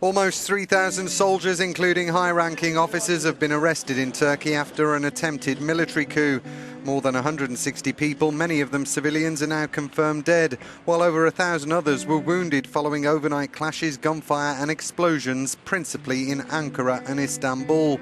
Almost 3,000 soldiers, including high-ranking officers, have been arrested in Turkey after an attempted military coup. More than 160 people, many of them civilians, are now confirmed dead, while over 1,000 others were wounded following overnight clashes, gunfire and explosions, principally in Ankara and Istanbul.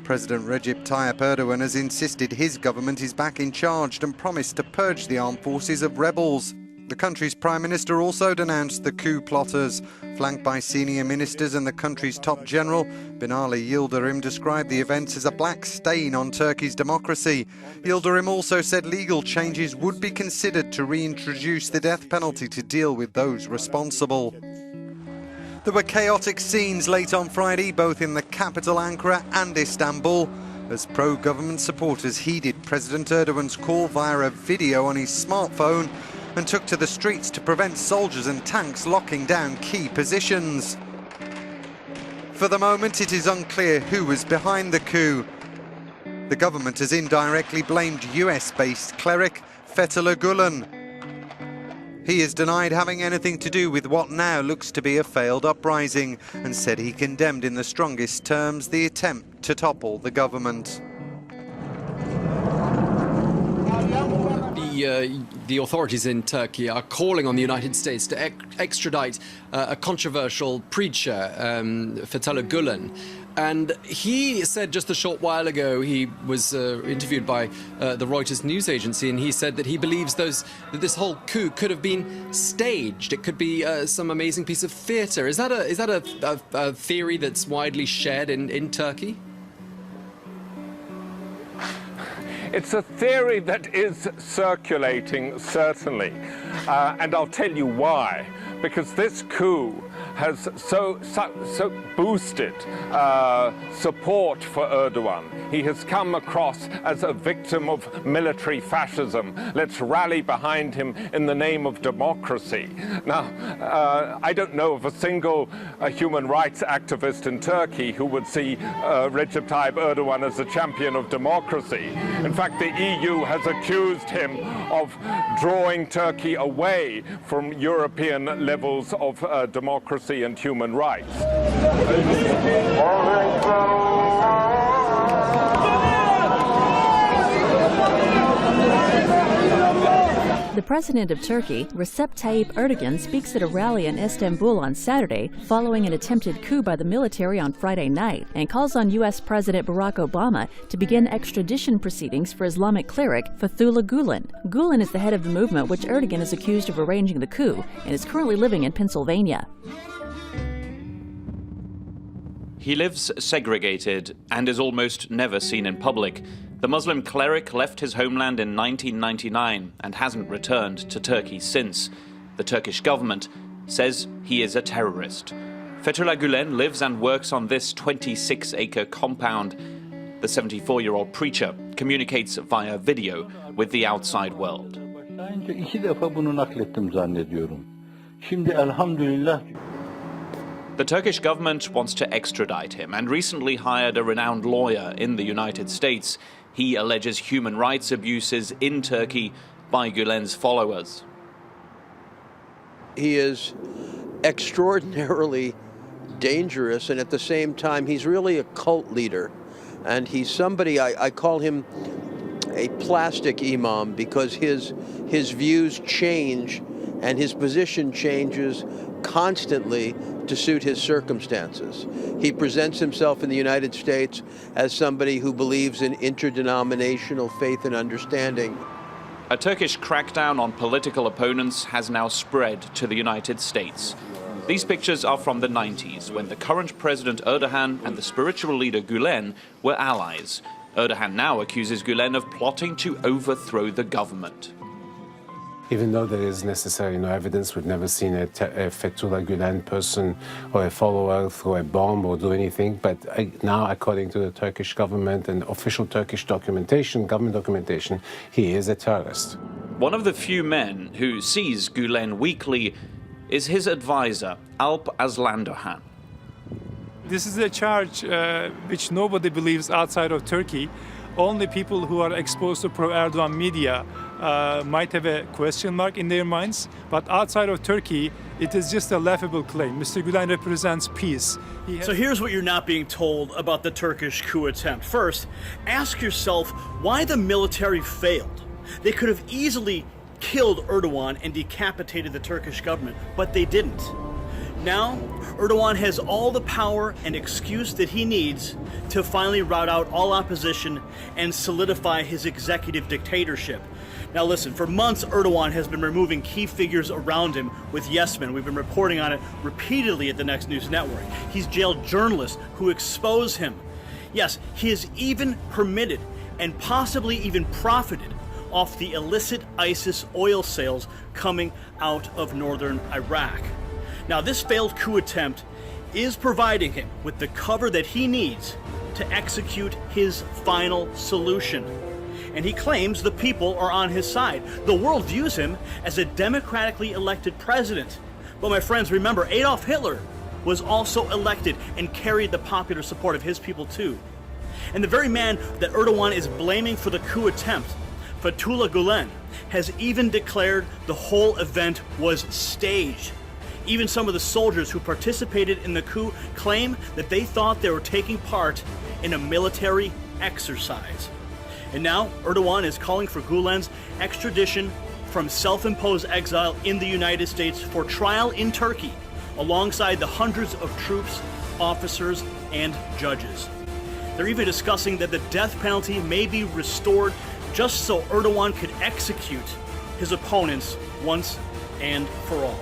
President Recep Tayyip Erdogan has insisted his government is back in charge and promised to purge the armed forces of rebels. The country's Prime Minister also denounced the coup plotters. Flanked by senior ministers and the country's top general, Binali Yildirim described the events as a black stain on Turkey's democracy. Yildirim also said legal changes would be considered to reintroduce the death penalty to deal with those responsible. There were chaotic scenes late on Friday, both in the capital Ankara and Istanbul, as pro-government supporters heeded President Erdogan's call via a video on his smartphone and took to the streets to prevent soldiers and tanks locking down key positions. For the moment, it is unclear who was behind the coup. The government has indirectly blamed US-based cleric Fethullah Gulen. He has denied having anything to do with what now looks to be a failed uprising and said he condemned in the strongest terms the attempt to topple the government. The authorities in Turkey are calling on the United States to extradite a controversial preacher, Fethullah Gulen. And he said just a short while ago, he was interviewed by the Reuters news agency, and he said that he believes that this whole coup could have been staged. It could be some amazing piece of theatre. Is that a theory that's widely shared in Turkey? It's a theory that is circulating, certainly, and I'll tell you why. Because this coup has so boosted support for Erdogan. He has come across as a victim of military fascism. Let's rally behind him in the name of democracy. Now, I don't know of a single human rights activist in Turkey who would see Recep Tayyip Erdogan as a champion of democracy. In fact, the EU has accused him of drawing Turkey away from European levels of democracy and human rights. The president of Turkey, Recep Tayyip Erdogan, speaks at a rally in Istanbul on Saturday following an attempted coup by the military on Friday night, and calls on U.S. President Barack Obama to begin extradition proceedings for Islamic cleric Fethullah Gulen. Gulen is the head of the movement which Erdogan is accused of arranging the coup and is currently living in Pennsylvania. He lives segregated and is almost never seen in public. The Muslim cleric left his homeland in 1999 and hasn't returned to Turkey since. The Turkish government says he is a terrorist. Fethullah Gulen lives and works on this 26-acre compound. The 74-year-old preacher communicates via video with the outside world. The Turkish government wants to extradite him and recently hired a renowned lawyer in the United States. He alleges human rights abuses in Turkey by Gulen's followers. He is extraordinarily dangerous, and at the same time, he's really a cult leader. And he's somebody, I call him a plastic imam, because his views change and his position changes constantly to suit his circumstances. He presents himself in the United States as somebody who believes in interdenominational faith and understanding. A Turkish crackdown on political opponents has now spread to the United States. These pictures are from the 90s, when the current President Erdogan and the spiritual leader Gulen were allies. Erdogan now accuses Gulen of plotting to overthrow the government. Even though there is necessarily no evidence, we've never seen a Fethullah Gulen person or a follower throw a bomb or do anything. But now, according to the Turkish government and official Turkish documentation, government documentation, he is a terrorist. One of the few men who sees Gulen weekly is his advisor, Alp Aslandohan. This is a charge which nobody believes outside of Turkey. Only people who are exposed to pro-Erdogan media might have a question mark in their minds, but outside of Turkey, it is just a laughable claim. Mr. Gülen represents peace. So here's what you're not being told about the Turkish coup attempt. First, ask yourself why the military failed. They could have easily killed Erdogan and decapitated the Turkish government, but they didn't. Now, Erdogan has all the power and excuse that he needs to finally rout out all opposition and solidify his executive dictatorship. Now listen, for months Erdogan has been removing key figures around him with yes men. We've been reporting on it repeatedly at the Next News Network. He's jailed journalists who expose him. Yes, he has even permitted and possibly even profited off the illicit ISIS oil sales coming out of northern Iraq. Now, this failed coup attempt is providing him with the cover that he needs to execute his final solution. And he claims the people are on his side. The world views him as a democratically elected president. But my friends, remember, Adolf Hitler was also elected and carried the popular support of his people too. And the very man that Erdogan is blaming for the coup attempt, Fethullah Gülen, has even declared the whole event was staged. Even some of the soldiers who participated in the coup claim that they thought they were taking part in a military exercise. And now Erdogan is calling for Gülen's extradition from self-imposed exile in the United States for trial in Turkey, alongside the hundreds of troops, officers, and judges. They're even discussing that the death penalty may be restored just so Erdogan could execute his opponents once and for all.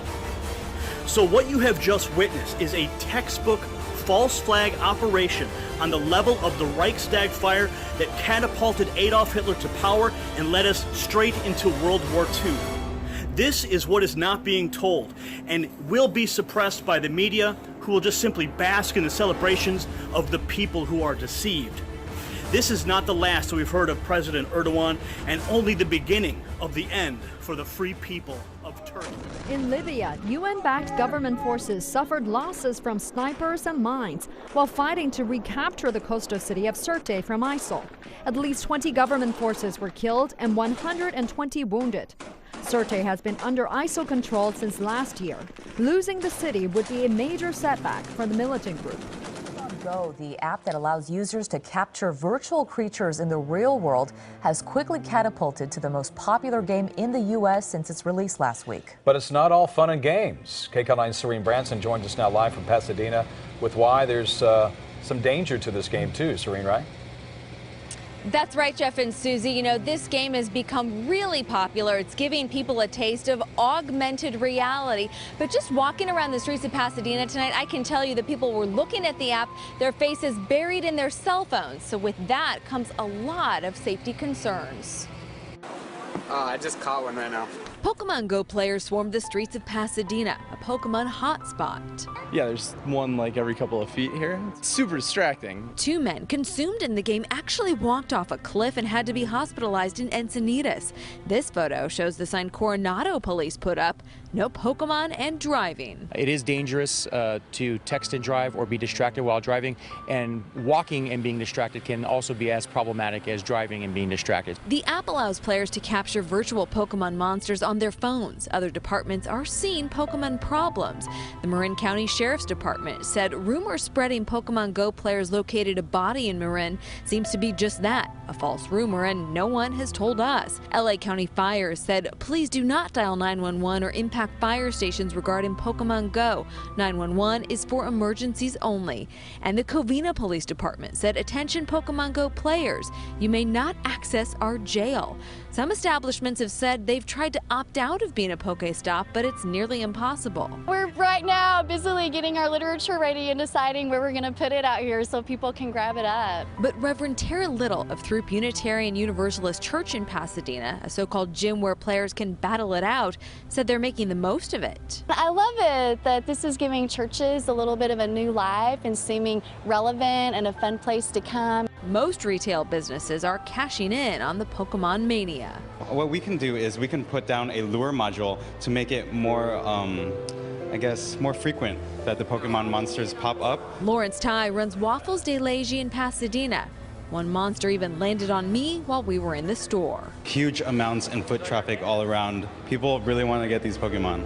So what you have just witnessed is a textbook false flag operation on the level of the Reichstag fire that catapulted Adolf Hitler to power and led us straight into World War II. This is what is not being told and will be suppressed by the media, who will just simply bask in the celebrations of the people who are deceived. This is not the last that we've heard of President Erdogan, and only the beginning of the end for the free people of Turkey. In Libya, UN-backed government forces suffered losses from snipers and mines while fighting to recapture the coastal city of Sirte from ISIL. At least 20 government forces were killed and 120 wounded. Sirte has been under ISIL control since last year. Losing the city would be a major setback for the militant group. Go, the app that allows users to capture virtual creatures in the real world, has quickly catapulted to the most popular game in the U.S. since its release last week. But it's not all fun and games. KCAL9's Serene Branson joins us now live from Pasadena with why there's some danger to this game too. Serene, right? That's right, Jeff and Susie. You know, this game has become really popular. It's giving people a taste of augmented reality. But just walking around the streets of Pasadena tonight, I can tell you that people were looking at the app, their faces buried in their cell phones. So with that comes a lot of safety concerns. I just caught one right now. Pokemon Go players swarmed the streets of Pasadena, a Pokemon hotspot. Yeah, there's one like every couple of feet here. It's super distracting. 2 men consumed in the game actually walked off a cliff and had to be hospitalized in Encinitas. This photo shows the sign Coronado police put up, no Pokemon and driving. It is dangerous to text and drive or be distracted while driving, and walking and being distracted can also be as problematic as driving and being distracted. The app allows players to capture virtual Pokemon monsters on their phones. Other departments are seeing Pokemon problems. The Marin County Sheriff's Department said rumors spreading Pokemon Go players located a body in Marin seems to be just that, a false rumor, and no one has told us. LA County Fire said, please do not dial 911 or impact fire stations regarding Pokemon Go. 911 is for emergencies only. And the Covina Police Department said, attention Pokemon Go players, you may not access our jail. Some establishments have said they've tried to opt out of being a Pokestop, but it's nearly impossible. We're right now busily getting our literature ready and deciding where we're going to put it out here so people can grab it up. But Reverend Tara Little of Throop Unitarian Universalist Church in Pasadena, a so-called gym where players can battle it out, said they're making the most of it. I love it that this is giving churches a little bit of a new life and seeming relevant and a fun place to come. Most retail businesses are cashing in on the Pokemon mania. What we can do is we can put down a lure module to make it more, I guess, more frequent that the Pokemon monsters pop up. Lawrence Ty runs Waffles de Leger in Pasadena. One monster even landed on me while we were in the store. Huge amounts and foot traffic all around. People really want to get these Pokemon.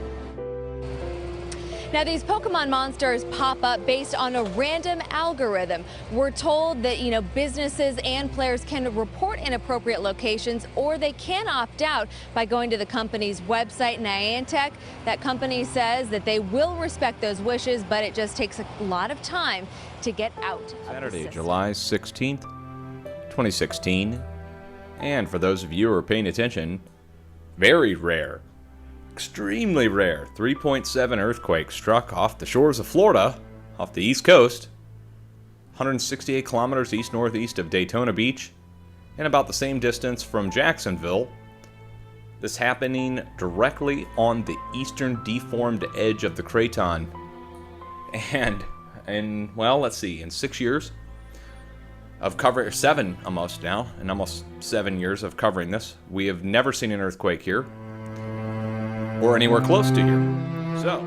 Now, these Pokemon monsters pop up based on a random algorithm. We're told that, businesses and players can report inappropriate locations, or they can opt out by going to the company's website. Niantic, that company says that they will respect those wishes, but it just takes a lot of time to get out of the Saturday, system. July 16th, 2016. And for those of you who are paying attention, very rare. Extremely rare. 3.7 earthquake struck off the shores of Florida, off the East Coast, 168 kilometers east-northeast of Daytona Beach, and about the same distance from Jacksonville. This happening directly on the eastern deformed edge of the craton. And well, let's see, in 6 years of covering, 7 almost now, in almost 7 years of covering this, we have never seen an earthquake here, or anywhere close to here. So